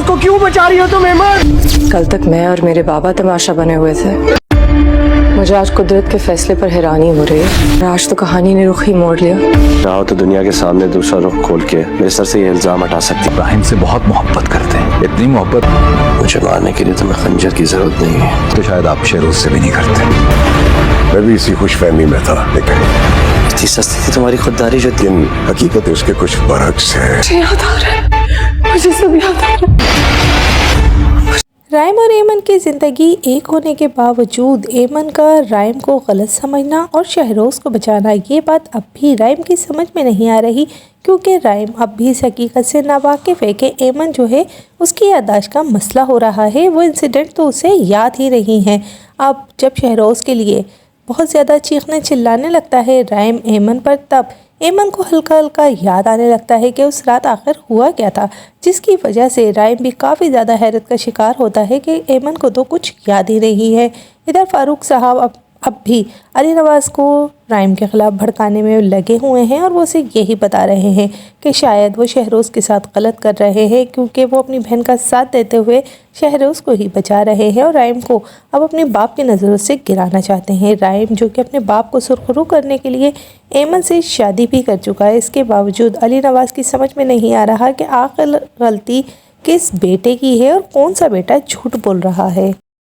को क्यों बचा रही हो तुम ऐमन? कल तक मैं और मेरे बाबा तमाशा बने हुए थे। मुझे आज कुदरत के फैसले पर हैरानी हो रही है। आज तो कहानी ने रुख ही मोड़ लिया। चाहो तो दुनिया के सामने दूसरा रुख खोल के मेरे सर से ये इल्जाम हटा सकती। इब्राहिम से बहुत मोहब्बत करते हैं, इतनी मोहब्बत मुझे मारने के लिए तुम्हें खंजर की जरूरत नहीं है। तो शायद आप शेरोज से भी नहीं करते। मैं भी इसी खुशफहमी में था, लेकिन इतनी सस्ती थी तुम्हारी खुददारी जो थी। हकीकत उसके कुछ बरक्स है। मुझे याद आ रहा है, मुझे सब याद आ रहा है। राइम और एमन की ज़िंदगी एक होने के बावजूद एमन का राइम को गलत समझना और शहरोज़ को बचाना, ये बात अब भी राइम की समझ में नहीं आ रही, क्योंकि राइम अब भी इस हकीकत से नावाकिफ़ है कि एमन जो है उसकी याददाश्त का मसला हो रहा है। वो इंसिडेंट तो उसे याद ही नहीं है। अब जब शहरोज़ के लिए बहुत ज़्यादा चीखने चिल्लाने लगता है राइम एमन पर, तब एमन को हल्का हल्का याद आने लगता है कि उस रात आखिर हुआ क्या था, जिसकी वजह से राइम भी काफ़ी ज़्यादा हैरत का शिकार होता है कि एमन को तो कुछ याद ही नहीं है। इधर फारूक साहब अब भी अली नवाज़ को राइम के ख़िलाफ़ भड़काने में लगे हुए हैं और वो उसे यही बता रहे हैं कि शायद वो शहरोज़ के साथ गलत कर रहे हैं, क्योंकि वो अपनी बहन का साथ देते हुए शहरोज़ को ही बचा रहे हैं और राइम को अब अपने बाप की नज़रों से गिराना चाहते हैं। राइम जो कि अपने बाप को सुरखरू करने के लिए एमन से शादी भी कर चुका है, इसके बावजूद अली नवाज़ की समझ में नहीं आ रहा कि आखिर गलती किस बेटे की है और कौन सा बेटा झूठ बोल रहा है।